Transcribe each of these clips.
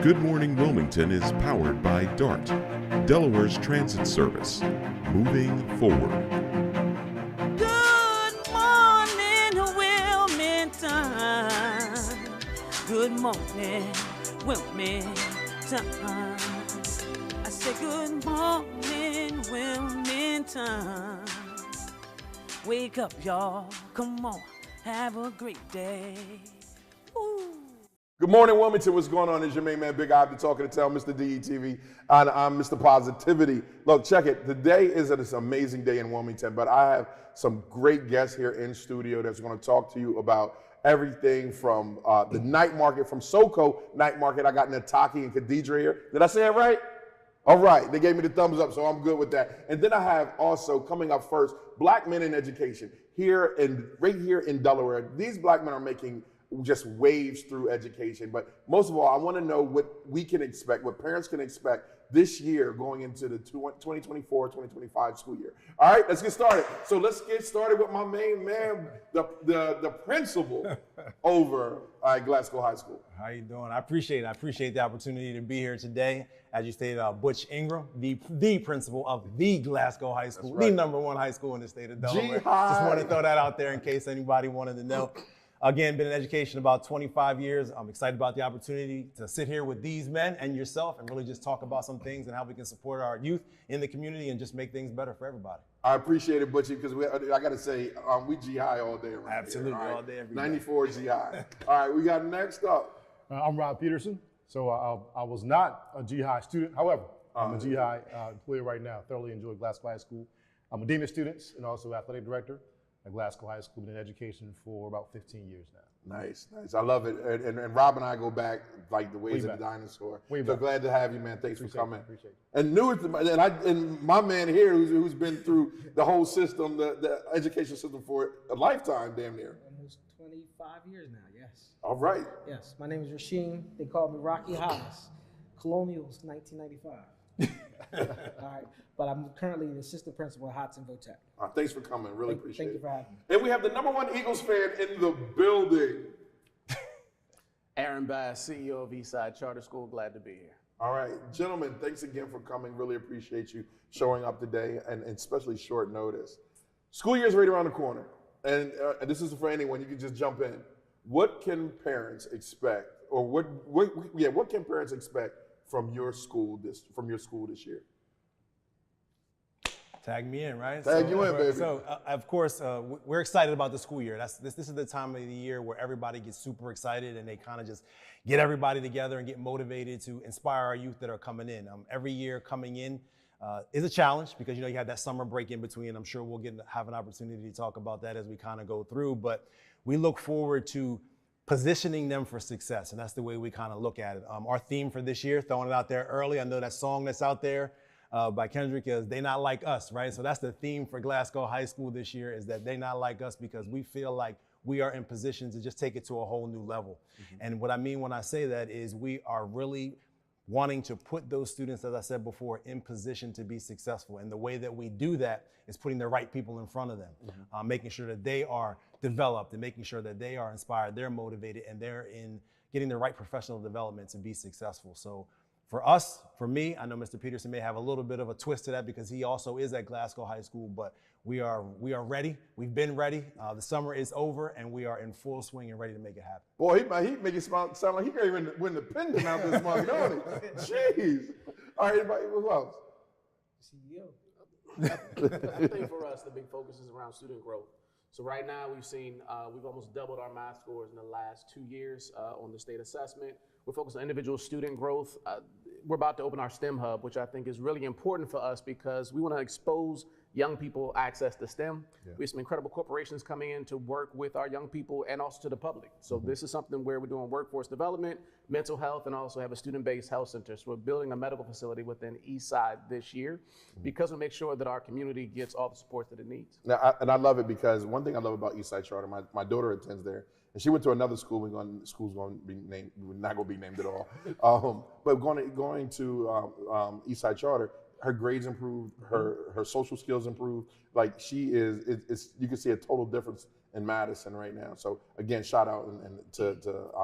Good Morning Wilmington is powered by DART, Delaware's transit service. Moving forward. Good morning, Wilmington. Good morning, Wilmington. I say good morning, Wilmington. Wake up, y'all. Come on, have a great day. Ooh. Good morning, Wilmington. What's going on? It's your main man, Big Ivy, talking to tell Mr. DETV. And I'm Mr. Positivity. Look, check it. Today is an amazing day in Wilmington, but I have some great guests here in studio that's going to talk to you about everything from the night market, from SoCo night market. I got Nataki and Khadidra here. Did I say it right? All right. They gave me the thumbs up, so I'm good with that. And then I have also coming up first, Black Men in Education right here in Delaware. These black men are making just waves through education. But most of all, I want to know what we can expect, what parents can expect this year going into the 2024-2025 school year. All right, let's get started. So let's get started with my main man, the principal over at Glasgow High School. How you doing? I appreciate it. I appreciate the opportunity to be here today. As you stated, Butch Ingram, the principal of the Glasgow High School, right. The #1 high school in the state of Delaware. G-High. Just want to throw that out there in case anybody wanted to know. Again, been in education about 25 years. I'm excited about the opportunity to sit here with these men and yourself and really just talk about some things and how we can support our youth in the community and just make things better for everybody. I appreciate it, Butchie, because I got to say, we G-High all day around Absolutely, here, all day, every day. 94 G-High. All right, we got next up. I'm Rob Peterson. So I was not a G-High student. However, I'm a G-High employee right now. Thoroughly enjoy Glasgow High School. I'm a dean of students and also athletic director at Glasgow High School. Been in education for about 15 years now. Nice. I love it. And Rob and I go back like the ways of the dinosaur. So glad to have you, man. Thanks for coming. Appreciate it. And and my man here who's been through the whole system, the education system for a lifetime, damn near. Almost 25 years now, yes. All right. Yes, my name is Rasheem. They call me Rocky Hollis. Colonials, 1995. All right, but I'm currently the assistant principal at Hudson Votech. All right, thanks for coming. Really appreciate it. Thank you for having me. And we have the #1 Eagles fan in the building. Aaron Bass, CEO of Eastside Charter School. Glad to be here. All right, gentlemen, thanks again for coming. Really appreciate you showing up today, and especially short notice. School year's right around the corner, and this is for anyone. You can just jump in. What can parents expect, or what can parents expect from your school this year? Tag me in, right? Tag you in, baby. So, of course, we're excited about the school year. This is the time of the year where everybody gets super excited and they kind of just get everybody together and get motivated to inspire our youth that are coming in. Every year coming in is a challenge because, you have that summer break in between. I'm sure we'll have an opportunity to talk about that as we kind of go through. But we look forward to positioning them for success, and that's the way we kind of look at it. Our theme for this year, throwing it out there early, I know that song that's out there by Kendrick is "They Not Like Us," right? So that's the theme for Glasgow High School this year, is that they not like us because we feel like we are in position to just take it to a whole new level. And what I mean when I say that is we are really wanting to put those students, as I said before, in position to be successful. And the way that we do that is putting the right people in front of them, making sure that they are developed and making sure that they are inspired, they're motivated, and they're in getting the right professional development to be successful. So for us, for me, I know Mr. Peterson may have a little bit of a twist to that because he also is at Glasgow High School, but we are ready. We've been ready. The summer is over, and we are in full swing and ready to make it happen. Boy, he make it sound like he can't even win the pendant out this month, don't he? Jeez. All right, everybody, who else? CEO. I think for us, the big focus is around student growth. So right now we've almost doubled our math scores in the last 2 years on the state assessment. We're focused on individual student growth. We're about to open our STEM hub, which I think is really important for us because we want to expose young people access to STEM. We have some incredible corporations coming in to work with our young people and also to the public. So this is something where we're doing workforce development, mental health, and also have a student-based health center. So we're building a medical facility within Eastside this year because we make sure that our community gets all the support that it needs. Now, I love it because one thing I love about Eastside Charter, my daughter attends there, and she went to another school. School's going to be named, not going to be named at all. But going to Eastside Charter, her grades improved, her social skills improved. Like she is, you can see a total difference in Madison right now. So again, shout out and to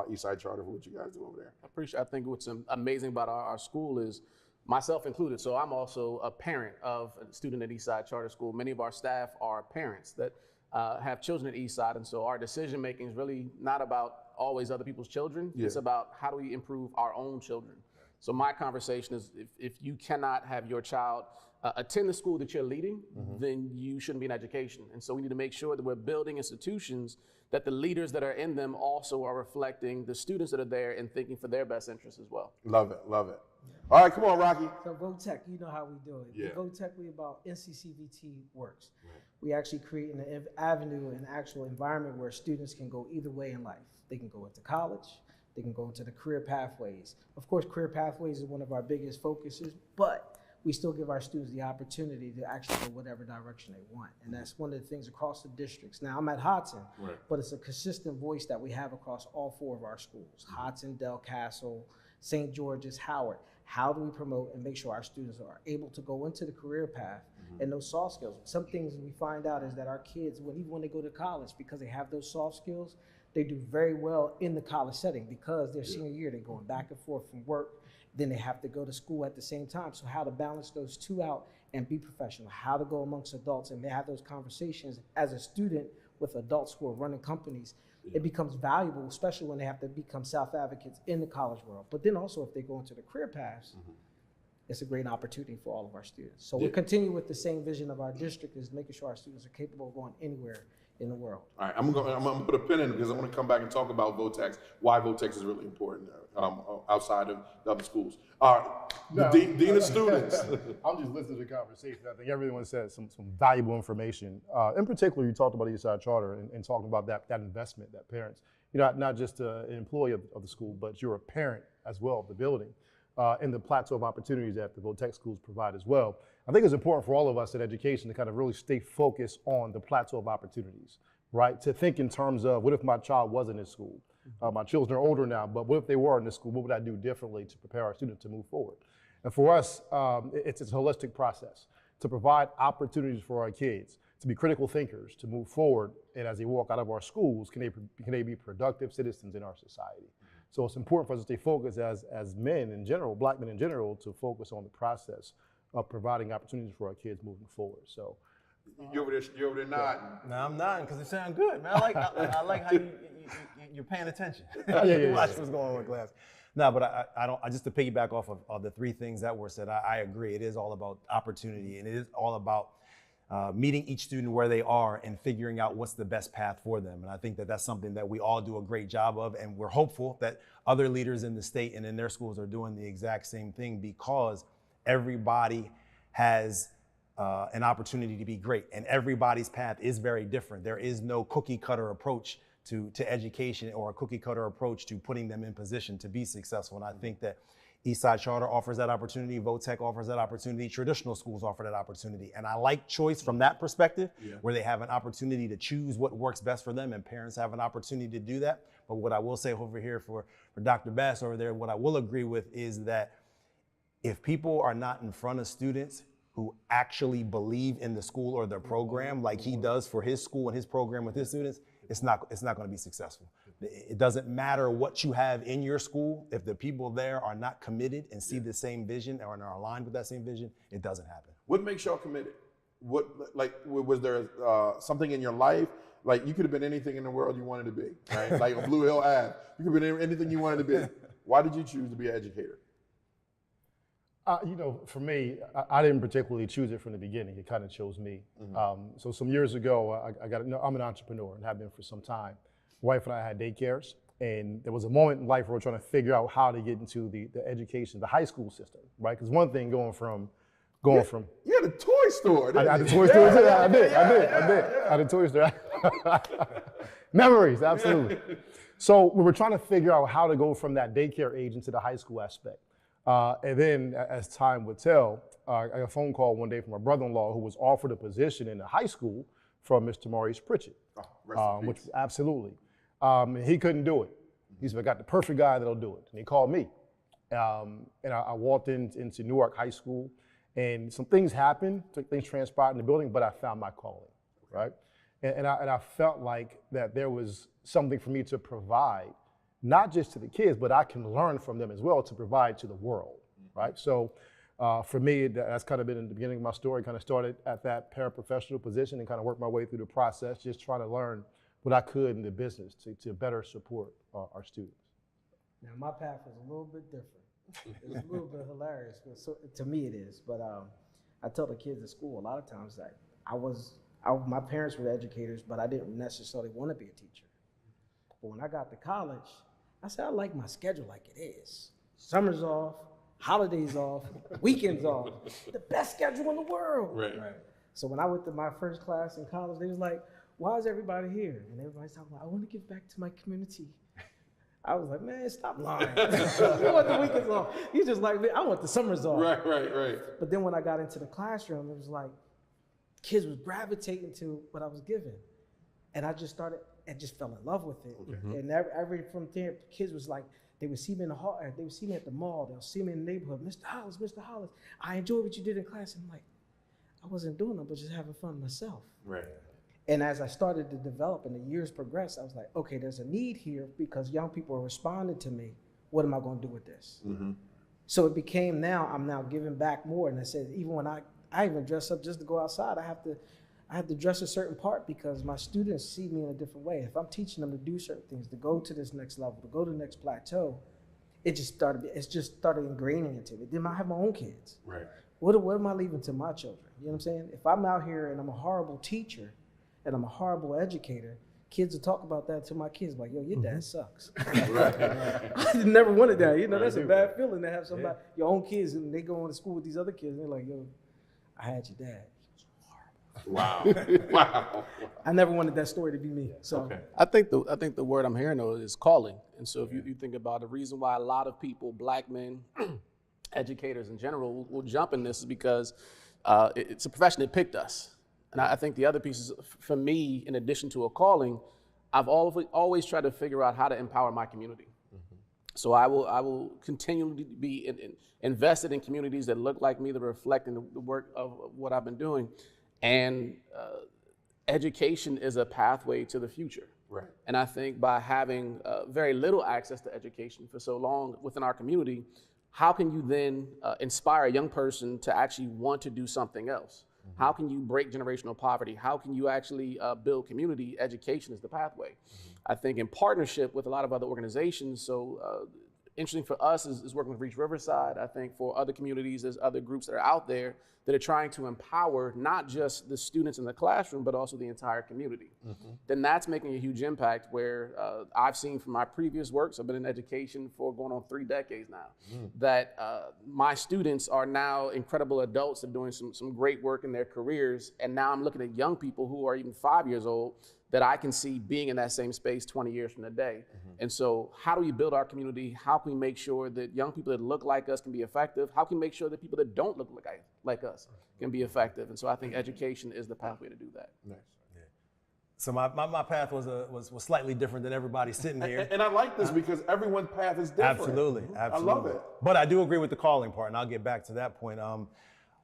Eastside Charter for what you guys do over there. I think what's amazing about our school is, myself included, so I'm also a parent of a student at Eastside Charter School. Many of our staff are parents that have children at Eastside, and so our decision making is really not about always other people's children. Yeah. It's about how do we improve our own children. So my conversation is, if you cannot have your child attend the school that you're leading, then you shouldn't be in education. And so we need to make sure that we're building institutions that the leaders that are in them also are reflecting the students that are there and thinking for their best interests as well. Love it, love it. All right, come on, Rocky. So VoTech, you know how we do it. Yeah. VoTech, we about NCCVT works. We actually create an avenue, an actual environment where students can go either way in life. They can go into college, they can go into the career pathways. Of course, career pathways is one of our biggest focuses, but we still give our students the opportunity to actually go whatever direction they want. And that's one of the things across the districts. Now, I'm at Hudson, but it's a consistent voice that we have across all 4 of our schools: Hudson, Del Castle, St. George's, Howard. How do we promote and make sure our students are able to go into the career path and those soft skills? Some things we find out is that our kids, even when they go to college, because they have those soft skills, they do very well in the college setting because their senior year, they're going back and forth from work, then they have to go to school at the same time. So how to balance those two out and be professional, how to go amongst adults and have those conversations as a student with adults who are running companies. It becomes valuable, especially when they have to become self-advocates in the college world. But then also if they go into the career paths, it's a great opportunity for all of our students. So we'll continue with the same vision of our district, is making sure our students are capable of going anywhere in the world. All right, I'm gonna put a pin in it because I want to come back and talk about VoTech, why VoTech is really important outside of the other schools. All right, the Dean of Students. I'm just listening to the conversation. I think everyone said some valuable information. In particular, you talked about Eastside Charter and talking about that investment that parents, not just an employee of the school, but you're a parent as well of the building, and the plateau of opportunities that the VoTech schools provide as well. I think it's important for all of us in education to kind of really stay focused on the plateau of opportunities, right? To think in terms of, what if my child wasn't in school? My children are older now, but what if they were in the school? What would I do differently to prepare our students to move forward? And for us, it's a holistic process to provide opportunities for our kids to be critical thinkers, to move forward, and as they walk out of our schools, can they be productive citizens in our society? So it's important for us to stay focused as men in general, Black men in general, to focus on the process of providing opportunities for our kids moving forward. So You over there nodding. No, I'm nodding because it sounds good, man. I like how you're paying attention. Yeah. Watch what's going on with class. No, but I just to piggyback off of the 3 things that were said, I agree. It is all about opportunity, and it is all about meeting each student where they are and figuring out what's the best path for them. And I think that that's something that we all do a great job of, and we're hopeful that other leaders in the state and in their schools are doing the exact same thing, because everybody has an opportunity to be great, and everybody's path is very different. There is no cookie cutter approach to education or a cookie cutter approach to putting them in position to be successful. And I think that Eastside Charter offers that opportunity, VoTech offers that opportunity, traditional schools offer that opportunity. And I like choice from that perspective, where they have an opportunity to choose what works best for them, and parents have an opportunity to do that. But what I will say over here for Dr. Bass over there, what I will agree with is that if people are not in front of students who actually believe in the school or the program like he does for his school and his program with his students, it's not going to be successful. It doesn't matter what you have in your school. If the people there are not committed and see the same vision or are aligned with that same vision, it doesn't happen. What makes y'all committed? Was there something in your life? Like, you could have been anything in the world you wanted to be, right? Like on Blue Hill Ave, you could have been anything you wanted to be. Why did you choose to be an educator? For me, I didn't particularly choose it from the beginning. It kind of chose me. So some years ago, I'm an entrepreneur and have been for some time. My wife and I had daycares, and there was a moment in life where we're trying to figure out how to get into the education, the high school system, right? Because one thing going from. You had a toy store. I had a toy store. I did. I had a toy store. Memories, absolutely. So we were trying to figure out how to go from that daycare age into the high school aspect. And then, as time would tell, I got a phone call one day from my brother-in-law who was offered a position in the high school from Mr. Maurice Pritchett, which absolutely. He couldn't do it. He said, I got the perfect guy that'll do it. And he called me. And I walked into Newark High School, and some things happened, things transpired in the building, but I found my calling, right? And I felt like that there was something for me to provide, not just to the kids, but I can learn from them as well to provide to the world, right? So for me, that's kind of been in the beginning of my story, kind of started at that paraprofessional position and kind of worked my way through the process, just trying to learn what I could in the business to better support our students. Now, my path was a little bit different. It's a little bit hilarious, but to me it is. But I tell the kids at school a lot of times that my parents were educators, but I didn't necessarily want to be a teacher. But when I got to college, I said I like my schedule like it is. Summers off, holidays off, weekends off. The best schedule in the world. Right. So when I went to my first class in college, they was like, "Why is everybody here?" And everybody's talking about, "I want to give back to my community." I was like, "Man, stop lying. You want the weekends off. You just like me. I want the summers off." Right. But then when I got into the classroom, it was like kids was gravitating to what I was giving. And I just fell in love with it. Okay. And every from there, kids was like, they would see me in the hall, they would see me at the mall, they'll see me in the neighborhood, Mr. Hollis, I enjoyed what you did in class. And I'm like, I wasn't doing it, but just having fun myself. Right. And as I started to develop and the years progressed, I was like, okay, there's a need here because young people are responding to me. What am I going to do with this? Mm-hmm. So it became I'm now giving back more. And I said, even when I even dress up just to go outside, I have to dress a certain part because my students see me in a different way. If I'm teaching them to do certain things, to go to this next level, to go to the next plateau, it just started ingraining into me. Then I have my own kids. Right. What am I leaving to my children? You know what I'm saying? If I'm out here and I'm a horrible teacher and I'm a horrible educator, kids will talk about that to my kids, like, "Yo, your dad sucks." I never wanted that. You know, that's a bad feeling to have somebody, your own kids, and they go on to school with these other kids, and they're like, "Yo, I had your dad. Wow. Wow. I never wanted that story to be me." So Okay. I think the word I'm hearing though is calling. And so if you think about the reason why a lot of people, black men, educators in general, will jump in this is because it's a profession that picked us. And I think the other piece is, for me, in addition to a calling, I've always tried to figure out how to empower my community. Mm-hmm. So I will continually be invested in communities that look like me, that reflect in the work of what I've been doing. And education is a pathway to the future. Right. And I think by having very little access to education for so long within our community, how can you then inspire a young person to actually want to do something else? Mm-hmm. How can you break generational poverty? How can you actually build community? Education is the pathway. Mm-hmm. I think in partnership with a lot of other organizations, so interesting for us is working with Reach Riverside. I think for other communities, there's other groups that are out there that are trying to empower not just the students in the classroom, but also the entire community. Mm-hmm. Then that's making a huge impact where I've seen from my previous works, I've been in education for going on 3 decades now, that my students are now incredible adults that are doing some great work in their careers. And now I'm looking at young people who are even 5 years old that I can see being in that same space 20 years from today. Mm-hmm. And so how do we build our community? How can we make sure that young people that look like us can be effective? How can we make sure that people that don't look like us can be effective? And so I think education is the pathway to do that. Nice. Yeah. So my path was slightly different than everybody sitting here. And I like this because everyone's path is different. Absolutely. I love it. But I do agree with the calling part, and I'll get back to that point.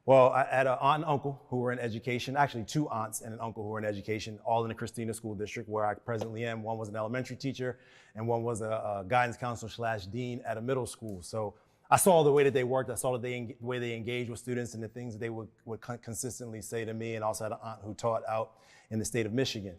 Well, I had an aunt and uncle who were in education, actually 2 aunts and an uncle who were in education, all in the Christina School District where I presently am. One was an elementary teacher and one was a guidance counselor / dean at a middle school. So I saw the way that they worked. I saw the way they engaged with students and the things that they would consistently say to me, and also had an aunt who taught out in the state of Michigan.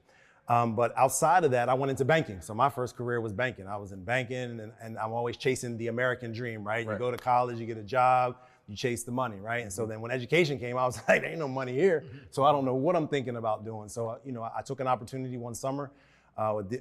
But outside of that, I went into banking. So my first career was banking. I was in banking and I'm always chasing the American dream, right? You go to college, you get a job, you chase the money, right? And so then when education came, I was like, there ain't no money here. So I don't know what I'm thinking about doing. So, I took an opportunity one summer,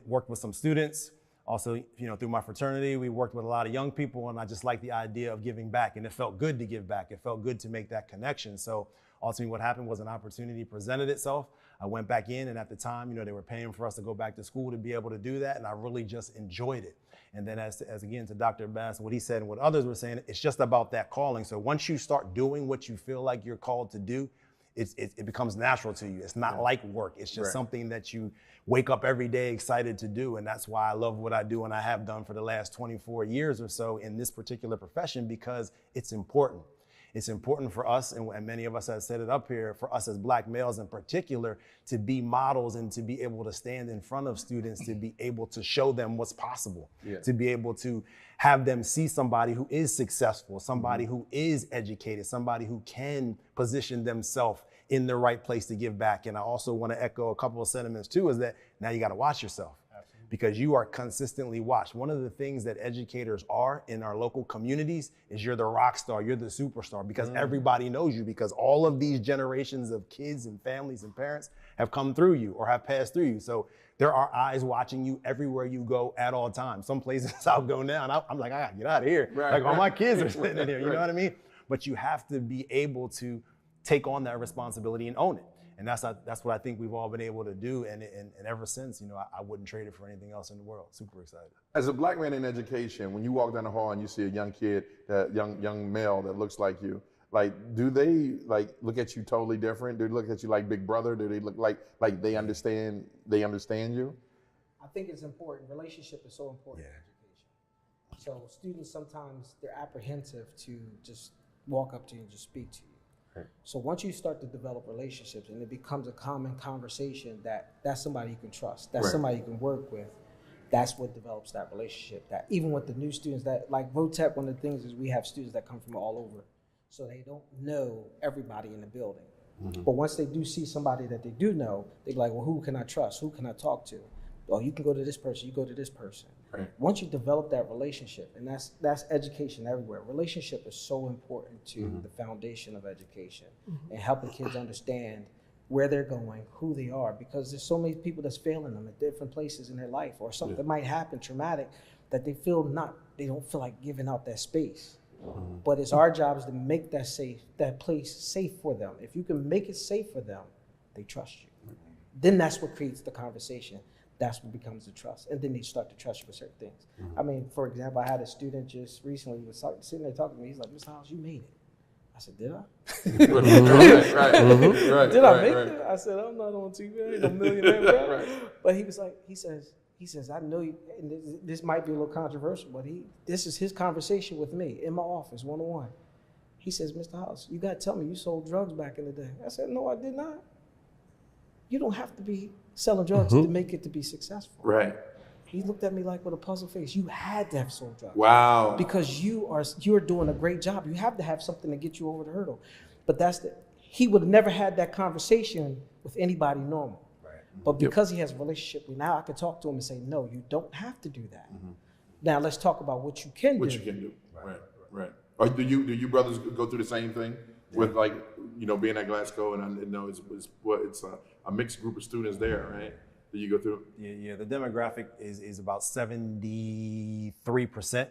worked with some students. Also, through my fraternity, we worked with a lot of young people, and I just liked the idea of giving back. And it felt good to give back. It felt good to make that connection. So ultimately what happened was an opportunity presented itself. I went back in, and at the time, they were paying for us to go back to school to be able to do that. And I really just enjoyed it. And then as again, to Dr. Bass, what he said and what others were saying, it's just about that calling. So once you start doing what you feel like you're called to do, it becomes natural to you. It's not like work. It's just something that you wake up every day excited to do. And that's why I love what I do and I have done for the last 24 years or so in this particular profession, because it's important. It's important for us, and many of us have said it up here, for us as Black males in particular, to be models and to be able to stand in front of students, to be able to show them what's possible, to be able to have them see somebody who is successful, somebody who is educated, somebody who can position themselves in the right place to give back. And I also want to echo a couple of sentiments too, is that now you got to watch yourself. Because you are consistently watched. One of the things that educators are in our local communities is you're the rock star, you're the superstar, because everybody knows you, because all of these generations of kids and families and parents have come through you or have passed through you. So there are eyes watching you everywhere you go at all times. Some places I'll go now and I'm like, I gotta get out of here. Like all my kids are sitting in here, you know what I mean? But you have to be able to take on that responsibility and own it. And that's what I think we've all been able to do. And ever since, I wouldn't trade it for anything else in the world. Super excited. As a Black man in education, when you walk down the hall and you see a young kid, young male that looks like you, like, do they look at you totally different? Do they look at you like big brother? Do they look like they understand you? I think it's important. Relationship is so important in education. So students, sometimes they're apprehensive to just walk up to you and just speak to you. So once you start to develop relationships and it becomes a common conversation that's somebody you can trust, that's somebody you can work with, that's what develops that relationship. That even with the new students, that like VOTEP, one of the things is we have students that come from all over. So they don't know everybody in the building. But once they do see somebody that they do know, they're like, well, who can I trust? Who can I talk to? Oh, you can go to this person, you go to this person. Once you develop that relationship, and that's education everywhere. Relationship is so important to the foundation of education and helping kids understand where they're going, who they are, because there's so many people that's failing them at different places in their life, or something that might happen traumatic that they don't feel like giving out that space. But it's our job is to make that place safe for them. If you can make it safe for them, they trust you. Then that's what creates the conversation. That's what becomes the trust. And then they start to trust you for certain things. I mean, for example, I had a student just recently, he was sitting there talking to me. He's like, Mr. House, you made it. I said, did I? Did I make it? I said, I'm not on TV, I ain't no millionaire, bro. But he was like, he says, I know you, and this might be a little controversial, but this is his conversation with me in my office, one-on-one. He says, Mr. House, you got to tell me you sold drugs back in the day. I said, no, I did not. You don't have to be selling drugs to make it to be successful. Right. He looked at me like with a puzzled face. You had to have sold drugs. Wow. Because you're doing a great job. You have to have something to get you over the hurdle. But he would have never had that conversation with anybody normal. Right. But because he has a relationship, now I can talk to him and say, no, you don't have to do that. Now let's talk about what you can do. What you can do. Right. Or do you brothers go through the same thing with being at Glasgow and it's a mixed group of students there, right? That you go through? Yeah. The demographic is about 73%,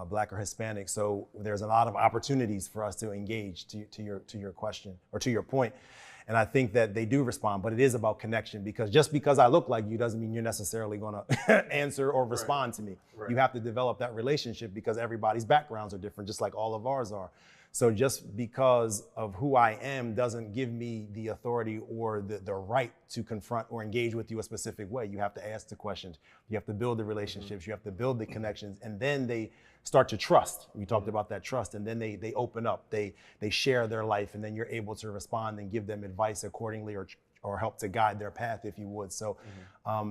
Black or Hispanic. So there's a lot of opportunities for us to engage to your question or to your point. And I think that they do respond, but it is about connection, because just because I look like you doesn't mean you're necessarily going to answer or respond to me. Right. You have to develop that relationship because everybody's backgrounds are different, just like all of ours are. So just because of who I am doesn't give me the authority or the right to confront or engage with you a specific way. You have to ask the questions. You have to build the relationships. You have to build the connections. And then they start to trust. We talked about that trust. And then they open up. They share their life. And then you're able to respond and give them advice accordingly or help to guide their path, if you would. So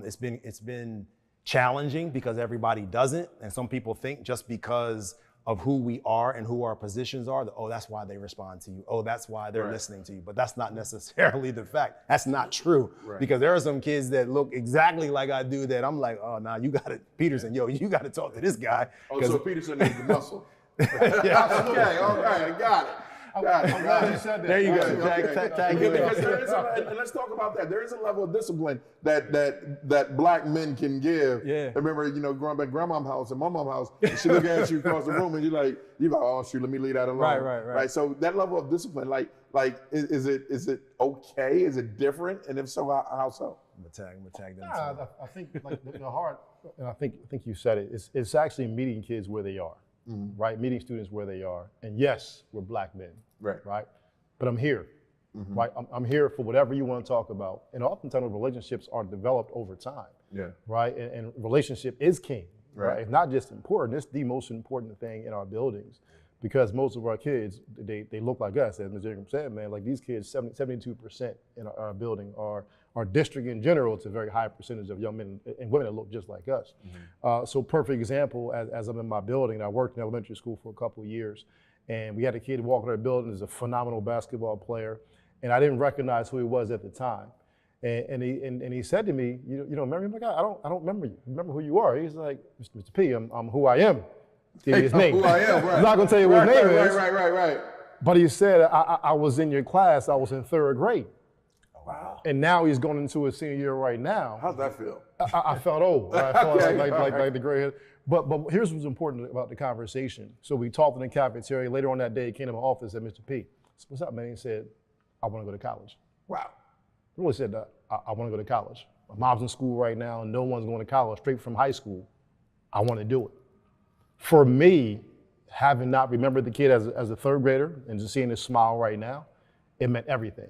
it's been challenging because everybody doesn't. And some people think just because of who we are and who our positions are, that's why they respond to you. Oh, that's why they're listening to you. But that's not necessarily the fact. That's not true. Right. Because there are some kids that look exactly like I do that I'm like, oh, nah, you got it. Peterson, you got to talk to this guy. Oh, so Peterson needs the muscle. Yeah. Okay, all right, I got it. I'm glad you said that. There you go. Tag you in. And let's talk about that. There is a level of discipline that Black men can give. Yeah. I remember, growing up at grandma's house and mom's house, and she look at you across the room and you're like, oh shoot, let me leave that alone. Right. So that level of discipline, is it okay? Is it different? And if so, how so? I'm gonna tag them. I think the heart, and I think you said it. It's actually meeting kids where they are. Right, meeting students where they are, and yes, we're Black men, right, but I'm here, right. I'm here for whatever you want to talk about, and oftentimes relationships are developed over time, right, and relationship is king, right. It's not just important; it's the most important thing in our buildings, because most of our kids, they look like us, as Ms. Ingram said, man. Like these kids, 72% in our building are. Our district in general, it's a very high percentage of young men and women that look just like us. So perfect example, as I'm in my building, I worked in elementary school for a couple of years, and we had a kid walk in our building who's a phenomenal basketball player, and I didn't recognize who he was at the time. And he said to me, you don't remember me? I'm like, I don't remember you. Remember who you are? He's like, Mr. P, I'm who I am. Give you his name. Who I am, right. I'm not gonna tell you what his name is. Right. But he said, I was in your class, I was in 3rd grade. Wow. And now he's going into his senior year right now. How's that feel? I felt old. I felt like the gray hair. But here's what's important about the conversation. So we talked in the cafeteria. Later on that day, he came to my office and said, Mr. P, what's up, man? He said, I want to go to college. Wow. He really said that. I want to go to college. My mom's in school right now, and no one's going to college straight from high school. I want to do it. For me, having not remembered the kid as a 3rd grader and just seeing his smile right now, it meant everything.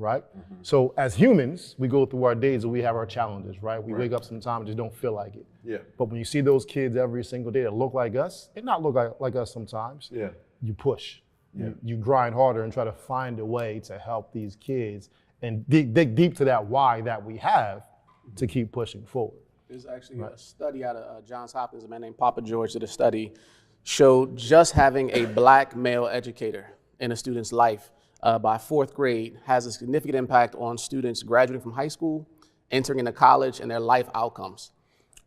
Right? So as humans, we go through our days and we have our challenges, right? We wake up sometimes and just don't feel like it. Yeah. But when you see those kids every single day that look like us, and not look like us sometimes, you push. Yeah. You grind harder and try to find a way to help these kids and dig deep to that why that we have to keep pushing forward. There's actually a study out of Johns Hopkins, a man named Papa George did a study, showed just having a black male educator in a student's life by 4th grade has a significant impact on students graduating from high school, entering into college, and their life outcomes,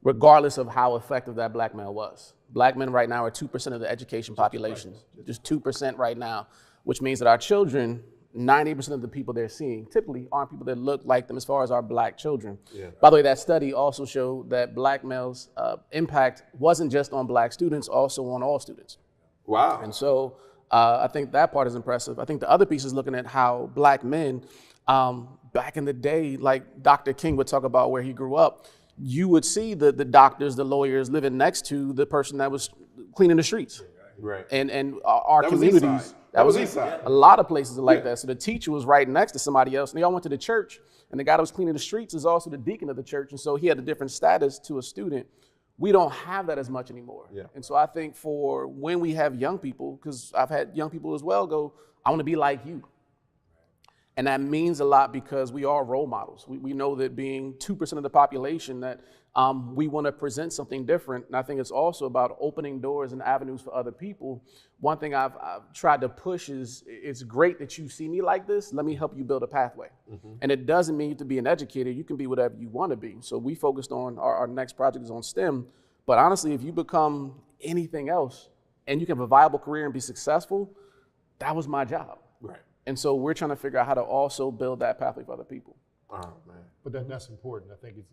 regardless of how effective that black male was. Black men right now are 2% of the education population, just 2% right now, which means that our children, 90% of the people they're seeing typically aren't people that look like them as far as our black children. Yeah. By the way, that study also showed that black males' impact wasn't just on black students, also on all students. Wow. And so, I think that part is impressive. I think the other piece is looking at how black men, back in the day, like Dr. King would talk about where he grew up, you would see the doctors, the lawyers living next to the person that was cleaning the streets. Right. And our communities. That was East Side. A lot of places are like that. So the teacher was right next to somebody else, and they all went to the church, and the guy that was cleaning the streets is also the deacon of the church, and so he had a different status to a student. We don't have that as much anymore. Yeah. And so I think for when we have young people, because I've had young people as well go, I want to be like you. And that means a lot because we are role models. We know that being 2% of the population that we want to present something different. And I think it's also about opening doors and avenues for other people. One thing I've tried to push is it's great that you see me like this. Let me help you build a pathway. And it doesn't mean you to be an educator. You can be whatever you want to be. So we focused on our next project is on STEM. But honestly, if you become anything else and you can have a viable career and be successful, that was my job. Right. And so we're trying to figure out how to also build that pathway for other people. Oh, man. But that's important. I think it's,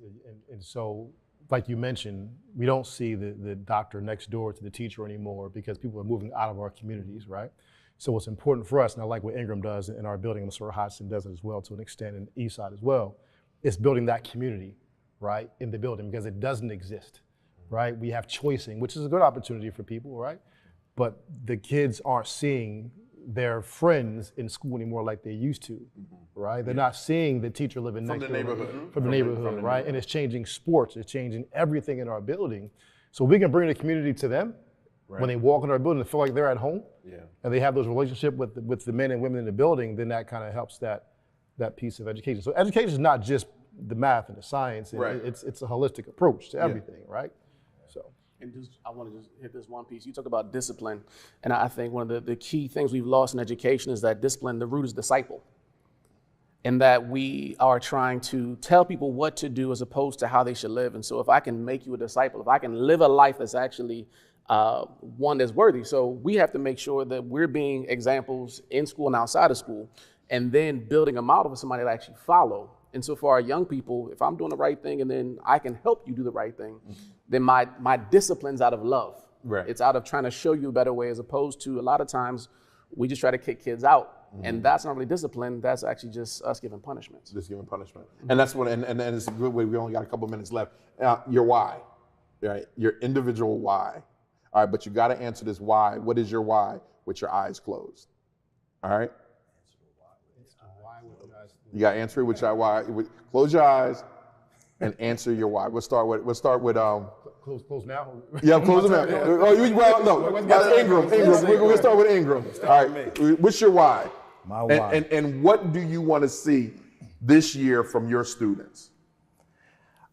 and so, like you mentioned, we don't see the doctor next door to the teacher anymore because people are moving out of our communities, right? So what's important for us, and I like what Ingram does in our building, and Mr. Hodgson does it as well to an extent in the East Side as well, is building that community, right, in the building because it doesn't exist, right? We have choicing, which is a good opportunity for people, right? But the kids aren't seeing their friends in school anymore like they used to, right? They're not seeing the teacher living next door from the neighborhood, right? And it's changing sports, it's changing everything in our building. So we can bring the community to them when they walk in our building and feel like they're at home, and they have those relationships with the men and women in the building, then that kind of helps that piece of education. So education is not just the math and the science, it's a holistic approach to everything, right? So. And I want to just hit this one piece. You talk about discipline, and I think one of the key things we've lost in education is that discipline, the root is disciple, and that we are trying to tell people what to do as opposed to how they should live. And so if I can make you a disciple, if I can live a life that's actually one that's worthy, so we have to make sure that we're being examples in school and outside of school, and then building a model for somebody to actually follow. And so for our young people, if I'm doing the right thing and then I can help you do the right thing, then my discipline's out of love. Right. It's out of trying to show you a better way, as opposed to a lot of times we just try to kick kids out. And that's not really discipline, that's actually just us giving punishments. Just giving punishment. And that's what, and it's a good way, we only got a couple minutes left. Your why, right? Your individual why. All right, but you gotta answer this why. What is your why with your eyes closed? All right? You got to answer it with your why. Close your eyes and answer your why. We'll start with close close now. Yeah, close them out. Well, no, Ingram. We'll start with Ingram. All right, what's your why? My why. And what do you want to see this year from your students?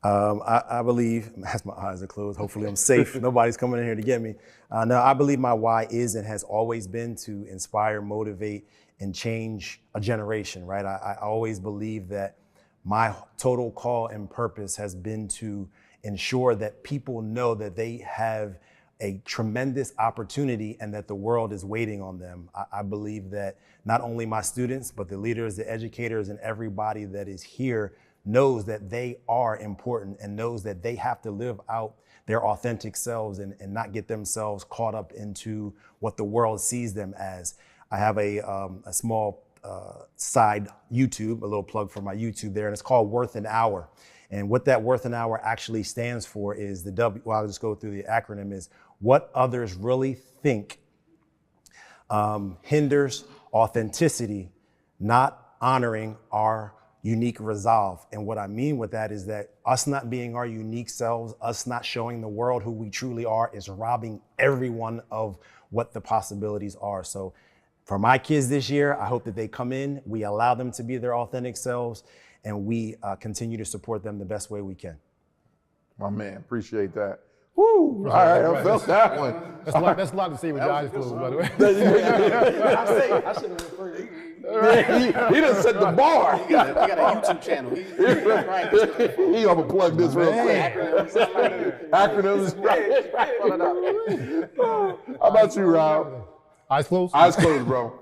I believe, as my eyes are closed, hopefully I'm safe. Nobody's coming in here to get me. No, I believe my why is and has always been to inspire, motivate, and change a generation, right? I always believe that my total call and purpose has been to ensure that people know that they have a tremendous opportunity and that the world is waiting on them. I believe that not only my students, but the leaders, the educators, and everybody that is here knows that they are important and knows that they have to live out their authentic selves and not get themselves caught up into what the world sees them as. I have a small side YouTube, a little plug for my YouTube there, and it's called Worth an Hour. And what that Worth an Hour actually stands for is I'll just go through the acronym, is what others really think hinders authenticity, not honoring our unique resolve. And what I mean with that is that us not being our unique selves, us not showing the world who we truly are, is robbing everyone of what the possibilities are. So for my kids this year, I hope that they come in, we allow them to be their authentic selves, and we continue to support them the best way we can. My man, appreciate that. Woo! All right, I felt that one. That's a lot to say with your eyes closed, by the way. I should have referred to He done set the bar. He got a YouTube channel. He gonna plug this real quick. Acronyms. How about you, Rob? Eyes closed? Eyes closed, bro.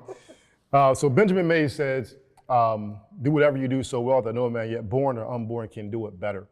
So Benjamin May says, do whatever you do so well that no man yet born or unborn can do it better.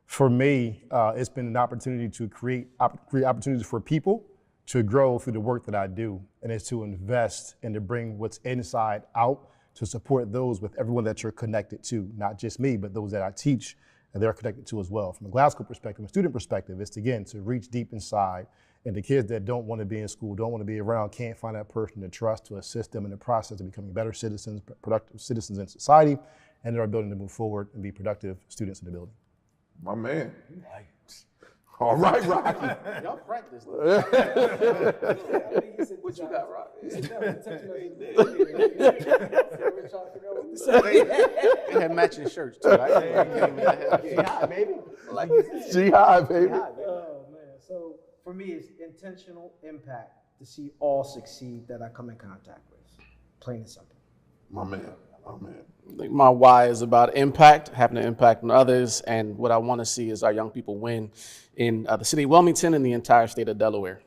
For me, it's been an opportunity to create opportunities for people to grow through the work that I do, and it's to invest and to bring what's inside out to support those with everyone that you're connected to, not just me, but those that I teach and they're connected to as well. From a Glasgow perspective, a student perspective, it's again to reach deep inside, and the kids that don't want to be in school, don't want to be around, can't find that person to trust to assist them in the process of becoming better citizens, productive citizens in society, and their ability to move forward and be productive students in the building. My man. All right, Rocky. Y'all practice. What you got, Rocky? They had matching shirts too. G-High, baby. G-High, baby. Oh, man. So for me, it's intentional impact to see all succeed that I come in contact with. Plain and simple. My man. Oh, man. I think my why is about impact, having an impact on others, and what I want to see is our young people win in the city of Wilmington and the entire state of Delaware.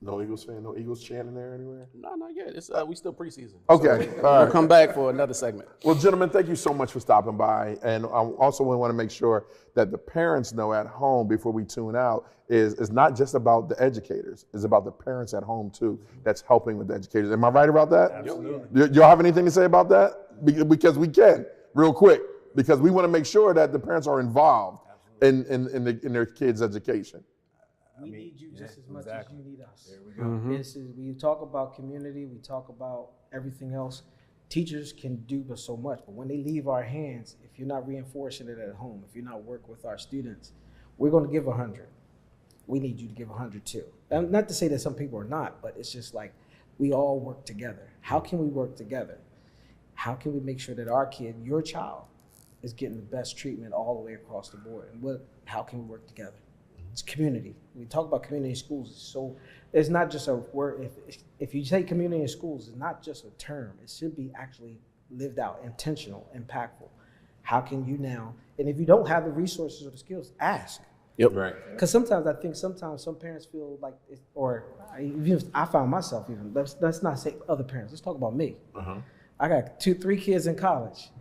No Eagles fan, no Eagles chanting there anywhere? No, not yet. It's we still preseason. Okay, So all we'll right. come back for another segment. Well, gentlemen, thank you so much for stopping by. And I also want to make sure that the parents know at home before we tune out is not just about the educators. It's about the parents at home too that's helping with the educators. Am I right about that? Absolutely. Y'all have anything to say about that? Because we can, real quick, because we want to make sure that the parents are involved in their kids' education. We need you just as much as you need us. There we go. This is, we talk about community, we talk about everything else. Teachers can do but so much, but when they leave our hands, if you're not reinforcing it at home, if you're not working with our students, we're going to give 100. We need you to give 100 too. And not to say that some people are not, but it's just like we all work together. How can we work together? How can we make sure that our kid, your child, is getting the best treatment all the way across the board? And how can we work together? It's community. We talk about community schools. So it's not just a word. If you say community schools, it's not just a term. It should be actually lived out, intentional, impactful. How can you now, and if you don't have the resources or the skills, ask. Yep. Right. Because sometimes some parents feel like, I found myself even, let's not say other parents, let's talk about me. I got 2-3 kids in college.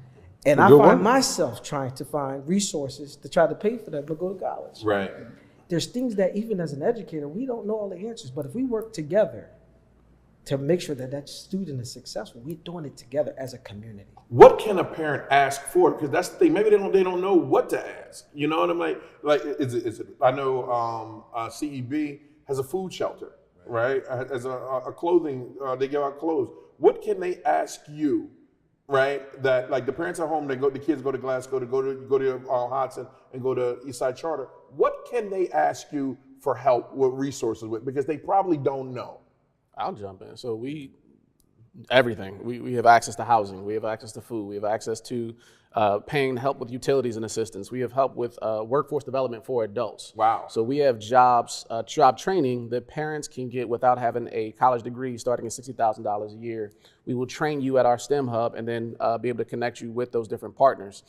And I find myself trying to find resources to try to pay for them to go to college. Right. There's things that even as an educator, we don't know all the answers, but if we work together to make sure that that student is successful, we're doing it together as a community. What can a parent ask for? Because that's the thing. Maybe they don't know what to ask. You know what I'm like? Is it? I know CEB has a food shelter, right? As a clothing, they give out clothes. What can they ask you, right? That like the parents at home, the kids go to Glasgow, go to Hudson, and go to Eastside Charter. What what can they ask you for help with resources with? Because they probably don't know. I'll jump in. So everything. We have access to housing. We have access to food. We have access to paying help with utilities and assistance. We have help with workforce development for adults. Wow. So we have job training that parents can get without having a college degree starting at $60,000 a year. We will train you at our STEM hub and then be able to connect you with those different partners.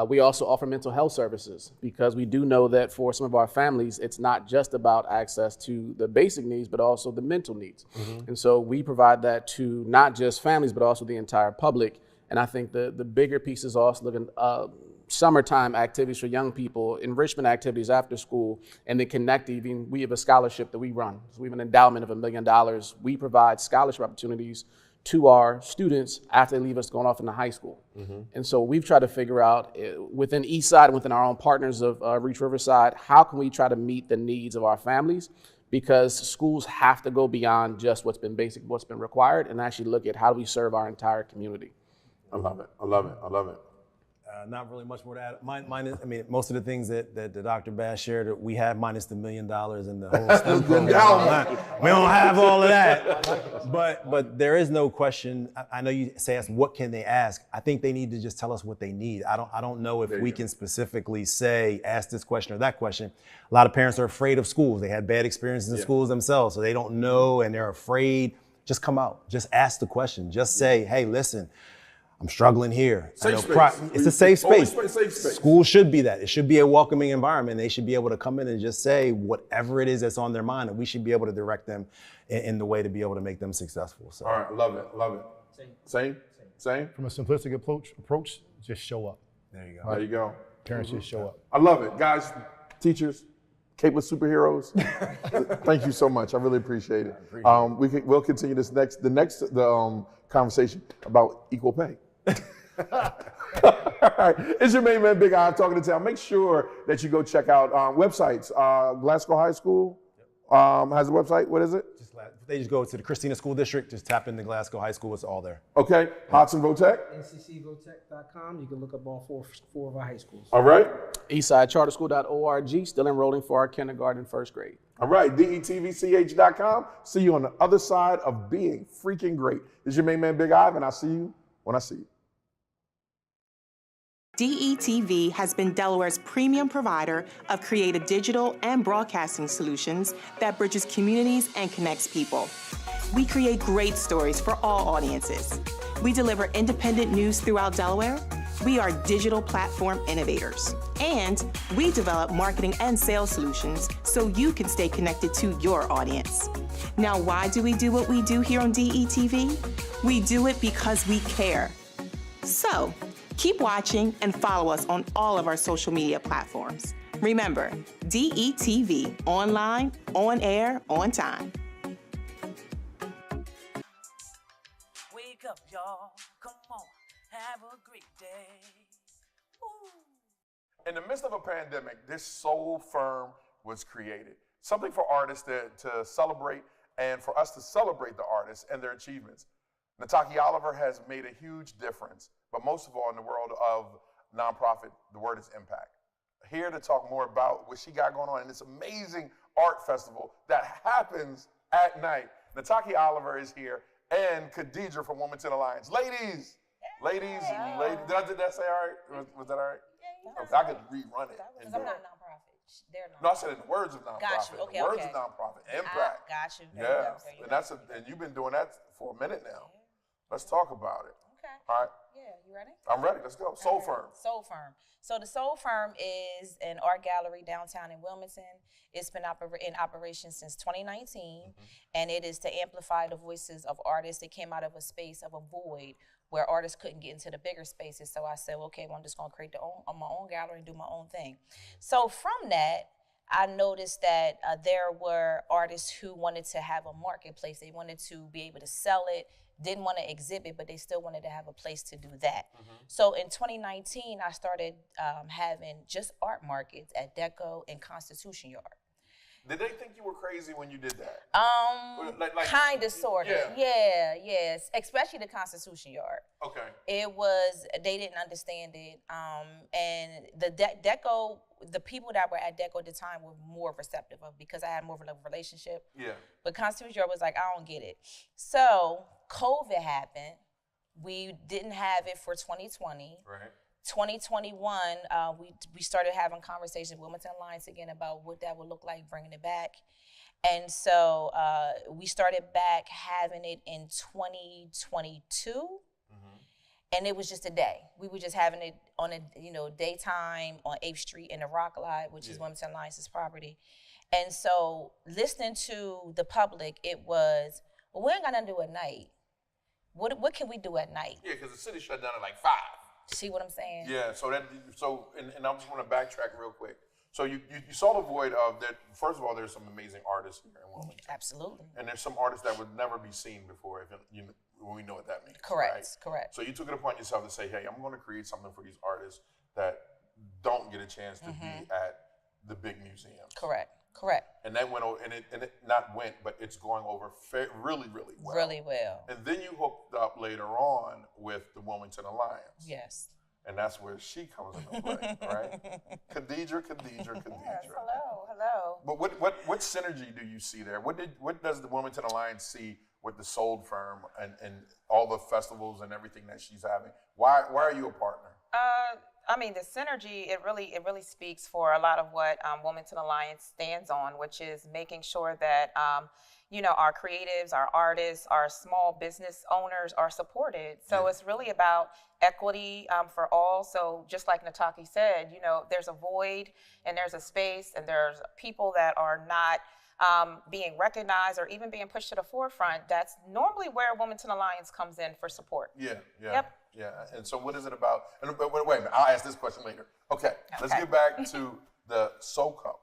We also offer mental health services because we do know that for some of our families, it's not just about access to the basic needs, but also the mental needs. And so we provide that to not just families, but also the entire public. And I think the bigger piece is also looking summertime activities for young people, enrichment activities after school, and then connecting. We have a scholarship that we run. So we have an endowment of $1 million. We provide scholarship opportunities to our students after they leave us going off into high school. And so we've tried to figure out within Eastside and within our own partners of Reach Riverside, how can we try to meet the needs of our families? Because schools have to go beyond just what's been basic, what's been required, and actually look at how do we serve our entire community. I love it. I love it. I love it. Not really much more to add. Mine is, I mean, most of the things that Dr. Bass shared, we have minus the $1 million in the whole STEM program. We don't have all of that. But there is no question. I know you say, what can they ask? I think they need to just tell us what they need. I don't know if we can specifically say, ask this question or that question. A lot of parents are afraid of schools. They had bad experiences in schools themselves, so they don't know and they're afraid. Just come out. Just ask the question. Just say, hey, listen, I'm struggling here. Safe space. It's a safe space. Safe space. School should be that. It should be a welcoming environment. They should be able to come in and just say whatever it is that's on their mind, and we should be able to direct them in the way to be able to make them successful. So. All right, love it, love it. Same? From a simplistic approach, just show up. There you go. There you go. Parents just show up. I love it. Guys, teachers, capeless superheroes, thank you so much. I really appreciate it. We'll continue the next conversation about equal pay. All right. It's your main man, Big I, talking to town. Make sure that you go check out websites. Glasgow High School has a website. What is it? They just go to the Christina School District, just tap into Glasgow High School, it's all there. Okay. Hodson Votech. nccvotech.com. You can look up all four of our high schools. All right. EastSideCharterSchool.org, still enrolling for our kindergarten and first grade. All right. DETVCH.com. See you on the other side of being freaking great. This is your main man, Big Ive, and I'll see you when I see you. DETV has been Delaware's premium provider of creative digital and broadcasting solutions that bridges communities and connects people. We create great stories for all audiences. We deliver independent news throughout Delaware. We are digital platform innovators. And we develop marketing and sales solutions so you can stay connected to your audience. Now, why do we do what we do here on DETV? We do it because we care. So, keep watching and follow us on all of our social media platforms. Remember, DETV, online, on air, on time. Wake up, y'all. Come on. Have a great day. Ooh. In the midst of a pandemic, this Soul Firm was created. Something for artists to celebrate and for us to celebrate the artists and their achievements. Nataki Oliver has made a huge difference, but most of all in the world of nonprofit, the word is impact. Here to talk more about what she got going on in this amazing art festival that happens at night. Nataki Oliver is here and Khadijah from Wilmington Alliance. Ladies, did that say all right? Was that all right? Yeah, okay, I could rerun it. Because I'm not a nonprofit. They're nonprofit. No, I said in the words of nonprofit. Got you. Okay, the words of nonprofit. Impact. Got you. Yeah, and you've been doing that for a minute now. Let's talk about it. Okay. All right. Yeah, you ready? I'm ready. Let's go. Soul Firm. Soul Firm. So the Soul Firm is an art gallery downtown in Wilmington. It's been in operation since 2019, and it is to amplify the voices of artists that came out of a space of a void where artists couldn't get into the bigger spaces. So I said, okay, well, I'm just going to create my own gallery and do my own thing. So from that, I noticed that there were artists who wanted to have a marketplace. They wanted to be able to sell it, didn't want to exhibit, but they still wanted to have a place to do that. So in 2019, I started having just art markets at Deco and Constitution Yard. Did they think you were crazy when you did that? Kind of, sort of. Yeah, yes. Especially the Constitution Yard. Okay. It was, they didn't understand it. And the Deco the people that were at DECO at the time were more receptive of, because I had more of a relationship. Yeah. But Constitution York was like, I don't get it. So COVID happened. We didn't have it for 2020. Right. 2021, we started having conversations with Wilmington Alliance again about what that would look like, bringing it back. And so we started back having it in 2022. And it was just a day. We were just having it on a daytime on 8th Street in the Rock Lot, which is Wilmington Alliance's property. And so listening to the public, it was, well, we ain't got nothing to do at night. What can we do at night? Yeah, because the city shut down at like 5. See what I'm saying? Yeah, so I just want to backtrack real quick. So you saw the void of that. First of all, there's some amazing artists here in Wilmington. Absolutely. And there's some artists that would never be seen before, when we know what that means. Correct, right? correct. So you took it upon yourself to say, hey, I'm going to create something for these artists that don't get a chance to be at the big museums. Correct. And that went over, and it not went, but it's going over really, really well. Really well. And then you hooked up later on with the Wilmington Alliance. Yes. And that's where she comes into play, right? Khadidra. Yes, hello. But what synergy do you see there? What does the Wilmington Alliance see with the Soul Firm and all the festivals and everything that she's having? Why are you a partner? I mean, the synergy, it really speaks for a lot of what Wilmington Alliance stands on, which is making sure that our creatives, our artists, our small business owners are supported. So it's really about equity for all. So just like Nataki said, there's a void and there's a space and there's people that are not being recognized or even being pushed to the forefront. That's normally where Wilmington Alliance comes in for support. Yeah. And so what is it about? And wait a minute, I'll ask this question later. Okay. Let's get back to the SoCo.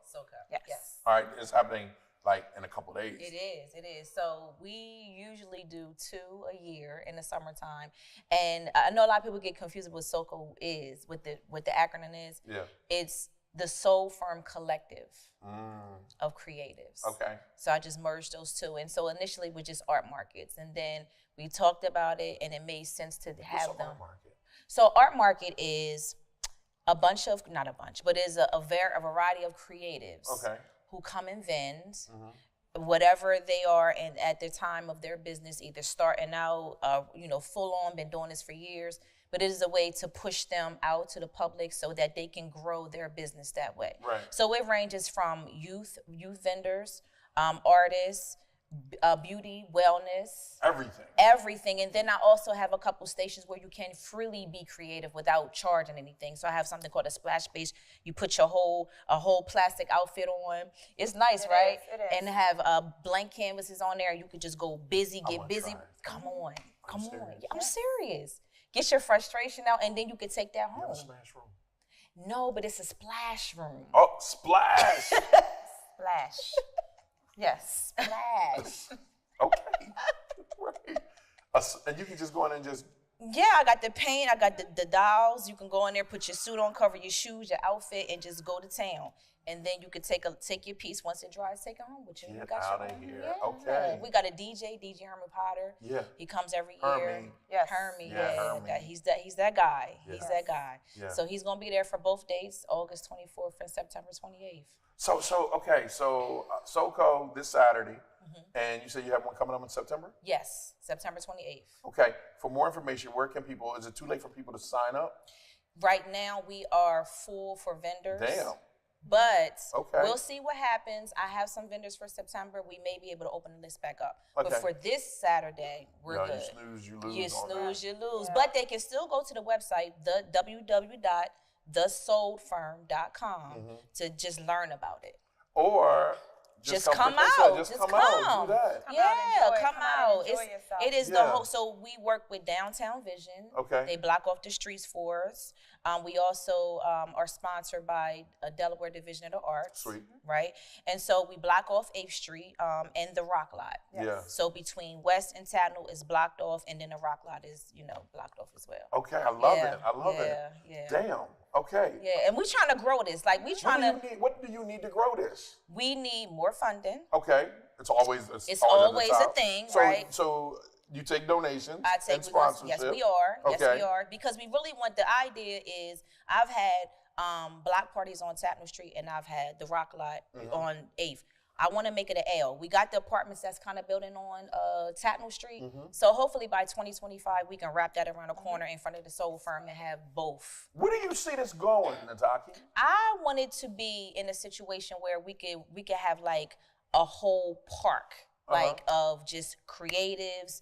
Yes. All right, it's happening like in a couple days. It is. So we usually do 2 a year in the summertime. And I know a lot of people get confused with what SoCo is, what the acronym is. Yeah. It's the Soul Firm Collective of creatives. Okay. So I just merged those two. And so initially with just art markets. And then we talked about it and it made sense to have them. Art market? So art market is not a bunch, but is a variety of creatives who come and vend whatever they are and at the time of their business, either starting out, full on, been doing this for years, but it is a way to push them out to the public so that they can grow their business that way. Right. So it ranges from youth vendors, artists, beauty, wellness, everything. And then I also have a couple stations where you can freely be creative without charging anything. So I have something called a splash page. You put your whole plastic outfit on. It's nice, right? It is. And have blank canvases on there. You could just go busy, get busy. Come on. I'm serious. Get your frustration out, and then you could take that home. You have a smash room? No, but it's a splash room. Oh, splash! Splash. Yes. Splash. Okay. Right. And you can just go in and just... Yeah, I got the paint, I got the dolls. You can go in there, put your suit on, cover your shoes, your outfit, and just go to town. And then you could take your piece once it dries, take it home with you. Get got out your of own. here. Yeah. Okay. We got a DJ Herman Potter. Yeah. He comes every Hermy. year. Yes. Hermy, Hermy. He's that guy. Yes. He's that guy. Yeah. So he's gonna be there for both dates, August 24th and September 28th. So SoCo this Saturday, and you said you have one coming up in September? Yes, September 28th. Okay. For more information, where can people, is it too late for people to sign up? Right now, we are full for vendors. Damn. But Okay. we'll see what happens. I have some vendors for September. We may be able to open the list back up. Okay. But for this Saturday, we're good. You snooze, you lose. You on snooze, that. you lose. Yeah. But they can still go to the website, the www.thesouledfirm.com to just learn about it. Or Just come like I said, out. Just Just come out. come. Do that. Come Yeah, out and enjoy it. come Come out out. and enjoy yourself. It is the Yeah. whole. So we work with Downtown Vision. Okay. They block off the streets for us. We also are sponsored by a Delaware Division of the Arts. Sweet. Right, and so we block off 8th Street and the Rock Lot. Yeah. So between West and Tatnall is blocked off, and then the Rock Lot is blocked off as well. Okay, I love Yeah, it. I love it. yeah. Damn. Okay. Yeah, and we're trying to grow this. Like What do you need to grow this? we need more funding. Okay. It's always It's at the always a top. thing, So, right? So you take donations I take and sponsorship. Yes, we are. Yes, Okay. we are. Because we really want, the idea is I've had block parties on Tappan Street, and I've had the Rock Lot on 8th. I want to make it an L. We got the apartments that's kind of building on Tappan Street. So hopefully by 2025, we can wrap that around the corner in front of the Soul Firm and have both. Where do you see this going, Nataki? I wanted to be in a situation where we could have like a whole park, like of just creatives,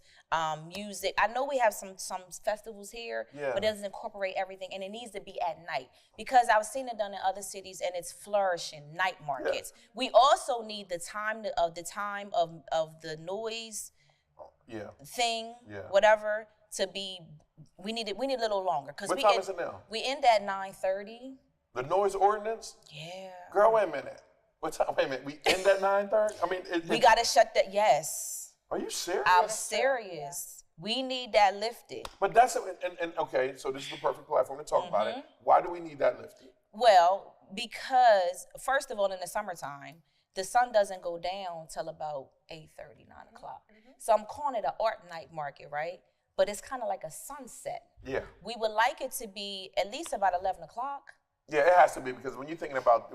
music. I know we have some festivals here, but it doesn't incorporate everything, and it needs to be at night because I've seen it done in other cities, and it's flourishing night markets. We also need the time of the noise thing, whatever, to be. We need a little longer because what time is it now? We end at 9:30. The noise ordinance? Yeah. Girl, wait a minute. What time? Wait a minute. We end at 9:30? I mean, we got to shut that. Yes. Are you serious? I'm serious. We need that lifted. But that's and okay. So this is the perfect platform to talk about it. Why do we need that lifted? Well, because first of all, in the summertime, the sun doesn't go down till about 8:30, 9 o'clock. So I'm calling it an art night market, right? But it's kind of like a sunset. Yeah. We would like it to be at least about 11 o'clock. Yeah, it has to be because when you're thinking about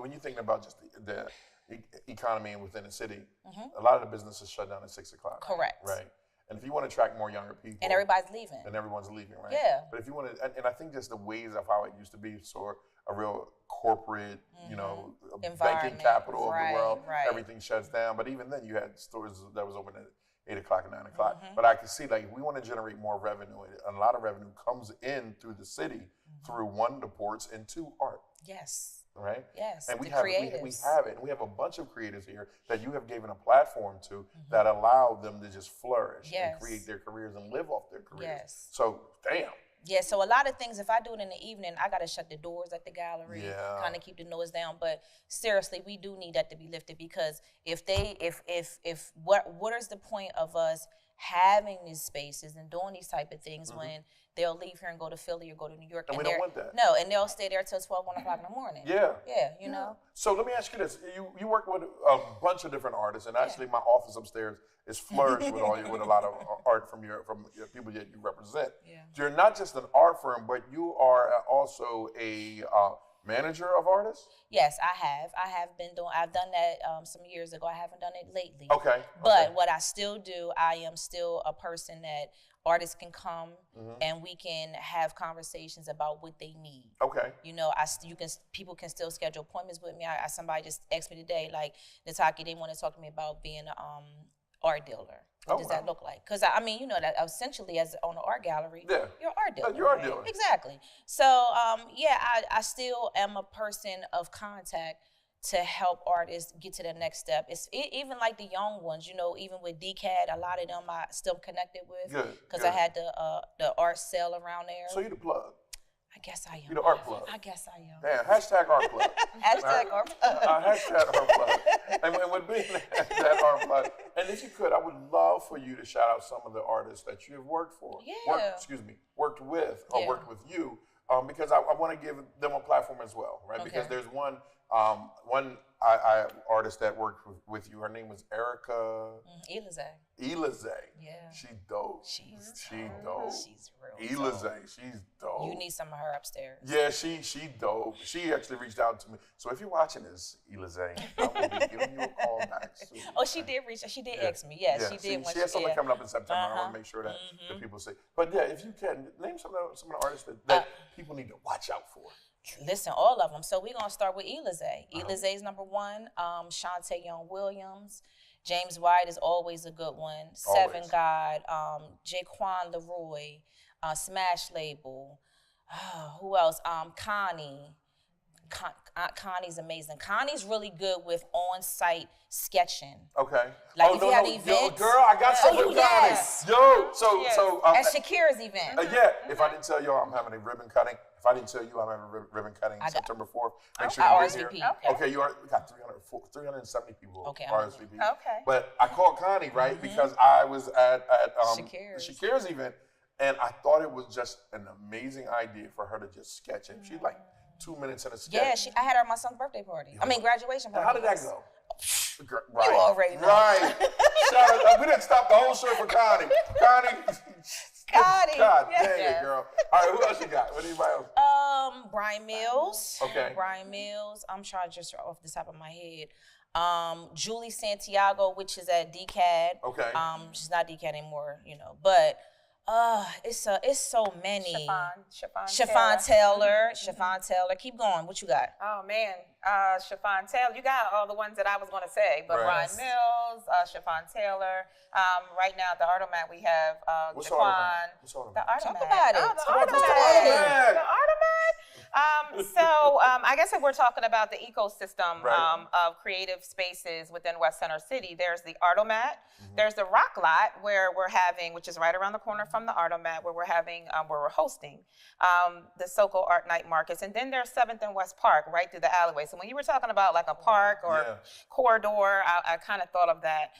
just the economy within the city, a lot of the businesses shut down at 6 o'clock. Correct. Right. And if you want to attract more younger people, and everybody's leaving, and everyone's leaving, right? Yeah. But if you want to, and I think just the ways of how it used to be, so a real corporate, you know, banking capital of the world, everything shuts down. But even then, you had stores that was open at 8 o'clock and 9 o'clock. But I can see, like, we want to generate more revenue. And a lot of revenue comes in through the city, through one, the ports, and two, art. Yes. Right? Yes. And we the have creatives. we have it. And we have a bunch of creatives here that you have given a platform to that allow them to just flourish and create their careers and live off their careers. Yes. So, damn. Yeah, so a lot of things, if I do it in the evening, I got to shut the doors at the gallery, kind of keep the noise down. But seriously, we do need that to be lifted because what is the point of us having these spaces and doing these type of things when they'll leave here and go to Philly or go to New York. And we don't want that. No, and they'll stay there till 12, 1 o'clock in the morning. Yeah. Yeah, you know. So let me ask you this. You work with a bunch of different artists, and actually my office upstairs is flourished with a lot of art from your people that you represent. Yeah. You're not just an art firm, but you are also a manager of artists? Yes, I have. I've done that some years ago. I haven't done it lately. Okay. But what I still do, I am still a person that artists can come and we can have conversations about what they need. Okay. You know, people can still schedule appointments with me. Somebody just asked me today, like, Nataki, they want to talk to me about being an art dealer. What does that look like? Because I mean, you know, that essentially as on an art gallery, you're an art dealer. You're an art dealer. Exactly. So I still am a person of contact to help artists get to the next step. It's even like the young ones, you know, even with DCAD, a lot of them I still connected with because I had the art sale around there. So you the plug. I guess I am. You the art plug. I guess I am. Damn, hashtag art plug. Hashtag art plug. Hashtag art plug. And with being that art plug, and if you could, I would love for you to shout out some of the artists that you have worked for. Yeah. Worked with, or worked with you, because I want to give them a platform as well, right? Okay. Because there's one artist that worked with you. Her name was Erica. Elize. Yeah. She dope. She's dope. She's real Elize. Dope. She's dope. You need some of her upstairs. Yeah, she dope. She actually reached out to me. So if you're watching this, Elize, I will be giving you a call back soon. Oh, she did reach. She did ask me. Yes, she did. She has something coming up in September. I want to make sure that the people see. But yeah, if you can name some of the artists that people need to watch out for. Listen, all of them. So we're going to start with Elize. Elize is number one. Shantae Young Williams. James White is always a good one. Always. Seven God. Jaquan Leroy. Smash Label. Who else? Connie. Connie's amazing. Connie's really good with on-site sketching. Okay. Like if you have events. Yo, girl, I got something with Connie. Yo, so. At Shakira's event. If I didn't tell y'all I'm having a ribbon cutting. If I didn't tell you I'm having a ribbon cutting September 4th, make sure you get here. Okay, we got 370 people RSVP. Okay. But I called Connie, right, because I was at Shakira's event, and I thought it was just an amazing idea for her to just sketch. And she's like 2 minutes in a sketch. Yeah, I had her at my son's birthday party. Graduation party. How did that go? Right. You already know. Right. Shout out. We didn't stop the whole show for Connie. Got it. God Yeah. dang it, girl. All right, who else you got? What anybody else? Brian Mills. Okay. Brian Mills. I'm trying just off the top of my head. Julie Santiago, which is at DCAD. Okay. She's not DCAD anymore, but it's so many. Chiffon Taylor. Chiffon Taylor. Keep going. What you got? Oh man, Chiffon Taylor. You got all the ones that I was going to say, but Right. Brian Mills, Chiffon Taylor. Right now at the Artomat we have What's Jaquan. Artomat? What's Artomat? The Artomat. Talk about it. Oh, the Talk about Artomat. it. The Artomat. I guess if we're talking about the ecosystem Right. of creative spaces within West Center City, there's the Artomat, there's the Rock Lot where we're having, which is right around the corner from the Artomat, where we're having, where we're hosting the SoCo Art Night Markets, and then there's 7th and West Park right through the alleyway. So when you were talking about like a park or corridor, I kind of thought of that.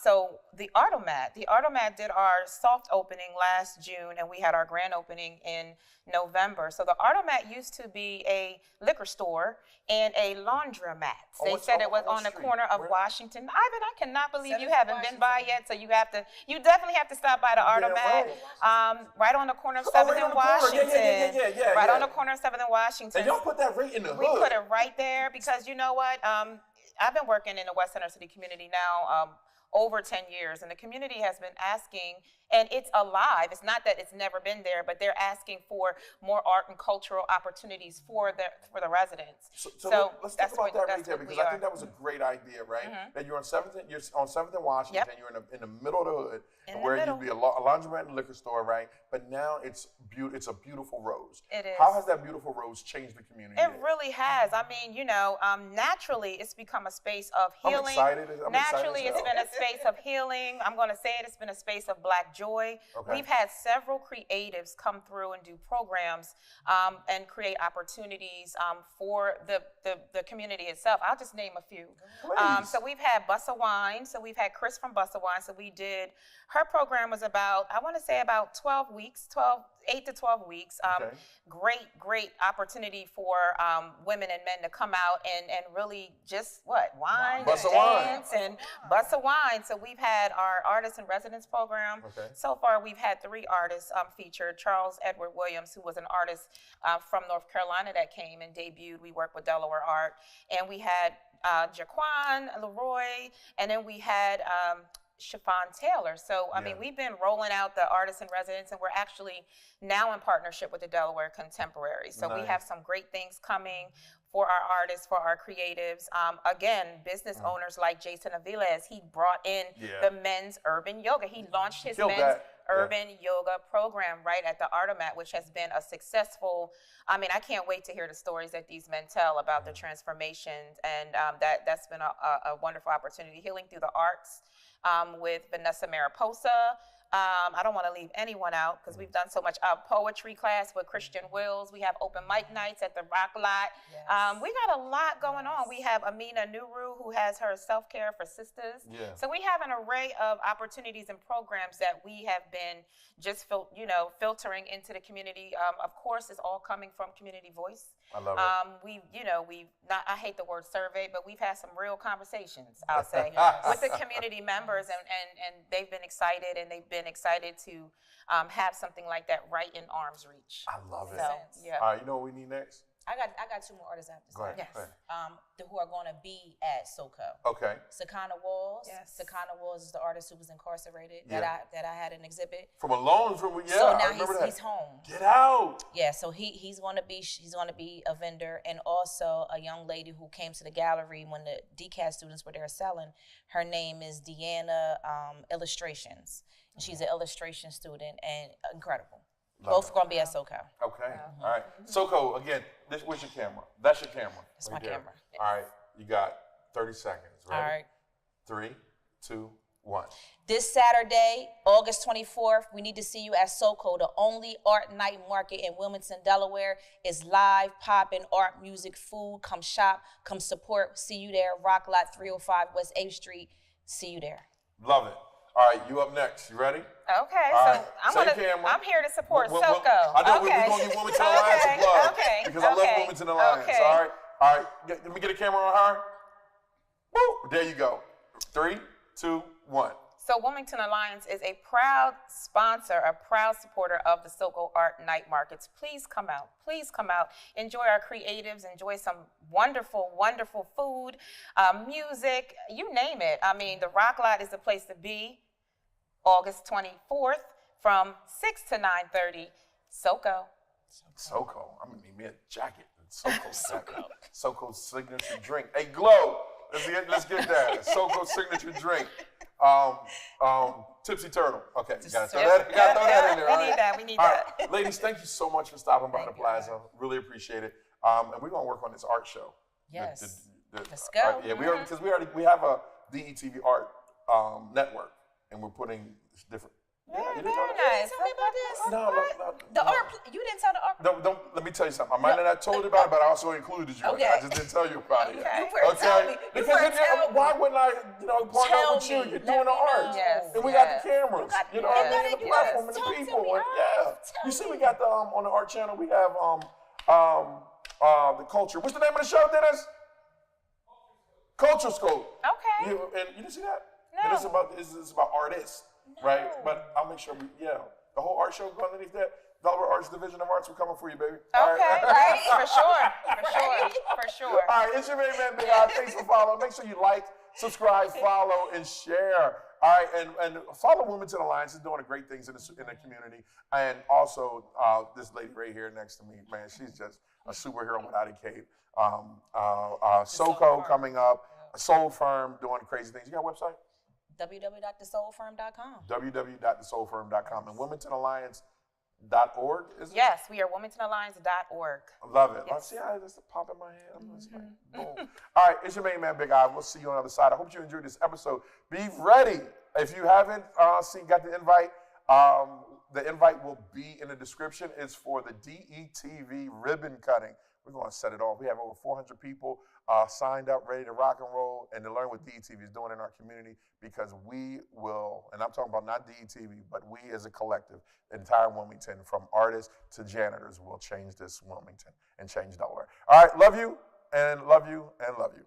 So the Artomat did our soft opening last June, and we had our grand opening in November. So the Artomat used to be a liquor store and a laundromat. They said it was on the corner of Washington. Ivan, I cannot believe you haven't been by yet, so you definitely have to stop by the Artomat. Right on the corner of 7th and Washington. Right on the corner of 7th and Washington. And y'all put that right in the hood. We put it right there because you know what? I've been working in the West Center City community now over 10 years, and the community has been asking, and it's alive. It's not that it's never been there, but they're asking for more art and cultural opportunities for the residents. So let's talk about that right there, because I think that was a great idea, right? That you're on 7th and Washington. You're in the middle of the hood, where you'd be a laundromat and liquor store, right? But now it's a beautiful rose. It is. How has that beautiful rose changed the community? It really has. I mean, naturally, it's become a space of healing. I'm excited. Naturally, it's been a space of healing. I'm going to say it's been a space of Black joy. Okay. We've had several creatives come through and do programs and create opportunities for the community itself. I'll just name a few. So we've had Bussa Wine. So we've had Chris from Bussa Wine. So her program was about 12 weeks, 8 to 12 weeks. Great opportunity for women and men to come out and really just wine, dance, and Bussa Wine. So we've had our artist in residence program. So far, we've had 3 artists featured. Charles Edward Williams, who was an artist from North Carolina that came and debuted. We work with Delaware Art. And we had Jaquan, Leroy, and then we had Chiffon Taylor. So, I mean, we've been rolling out the artists in residence, and we're actually now in partnership with the Delaware Contemporaries. So we have some great things coming for our artists, for our creatives. Again, business owners like Jason Aviles, he brought in the men's urban yoga. He launched his men's urban yoga program right at the Artomat, which has been a successful, I mean, I can't wait to hear the stories that these men tell about the transformations, and that's been a wonderful opportunity. Healing through the arts with Vanessa Mariposa. I don't want to leave anyone out because we've done so much poetry class with Christian Wills. We have open mic nights at the Rock Lot. We got a lot going on. We have Amina Nuru, who has her self-care for sisters. So we have an array of opportunities and programs that we have been just filtering into the community. Of course, it's all coming from community voice. I love it. I hate the word survey, but we've had some real conversations, I'll say, with the community members, and they've been excited, and they've been excited to have something like that right in arm's reach. I love it. So, All right, you know what we need next? I got 2 more artists I have to say. Go ahead. Who are going to be at SoCo. Okay. Sakana Walls. Yes. Sakana Walls is the artist who was incarcerated that I had an exhibit. So now he's home. Get out. Yeah, so he's going to be a vendor, and also a young lady who came to the gallery when the DCAD students were there selling. Her name is Deanna Illustrations. She's an illustration student and incredible. Both going to be at SoCo. Okay. All right. SoCo, again, where's your camera? That's your camera. That's my camera. All right. You got 30 seconds. Ready? All right. 3, 2, 1. This Saturday, August 24th, we need to see you at SoCo, the only art night market in Wilmington, Delaware. It's live, popping, art, music, food. Come shop, come support. See you there. Rock Lot 305 West 8th Street. See you there. Love it. All right, you up next. You ready? Okay, All so right. I'm here to support SoCo. I know we're going to give Wilmington Alliance a plug. Because I love Wilmington Alliance. All right. Let me get a camera on her. Woo! There you go. 3, 2, 1. So Wilmington Alliance is a proud sponsor, a proud supporter of the SoCo Art Night Markets. Please come out. Please come out. Enjoy our creatives. Enjoy some wonderful, wonderful food, music, you name it. I mean, the Rock Lot is the place to be. August 24th from 6 to 9:30. SoCo. SoCo. I'm gonna need me a jacket. SoCo jacket. SoCo signature drink. Hey, Glow. Let's get that. SoCo signature drink. Tipsy Turtle. Okay, you gotta throw that in there. We need that. Right. Ladies, thank you so much for stopping by the Plaza. Really appreciate it. And we're gonna work on this art show. Yes. Let's go. Yeah, because we have a DETV art network, and we're putting different. Very nice. Tell me about this. No. The art. You didn't tell the art. Don't. Let me tell you something. I might not have told you about it, but I also included you. Okay. I just didn't tell you about it. Okay. You first tell me. Because why wouldn't I, partner up with you? You're doing the art. Yes. And we got the cameras. And the then platform and the talk to people. me. You see, we got the on the art channel. We have the culture. What's the name of the show, Dennis? Culture School. Okay. And you didn't see that? No. And it's about artists, right? But I'll make sure the whole art show going underneath that. Delaware Arts Division of Arts, we're coming for you, baby. Okay, right? For sure. All right, it's your main man, Big Eye. Thanks for following. Make sure you like, subscribe, follow, and share. All right, and follow Wilmington Alliance. Is doing great things in the community. And also, this lady right here next to me, man, she's just a superhero without a cape. SoCo coming up. Soul Firm doing crazy things. You got a website? www.thesoulfirm.com. www.thesoulfirm.com. And WilmingtonAlliance.org, is it? Yes, we are WilmingtonAlliance.org. I love it. Yes. See how this pop in my head? I'm just like, boom. All right, it's your main man, Big Eye. We'll see you on the other side. I hope you enjoyed this episode. Be ready. If you haven't got the invite will be in the description. It's for the DETV ribbon cutting. We're going to set it off. We have over 400 people signed up, ready to rock and roll, and to learn what DETV is doing in our community, because we will, and I'm talking about not DETV, but we as a collective, entire Wilmington, from artists to janitors, will change this Wilmington and change Delaware. All right, love you, and love you, and love you.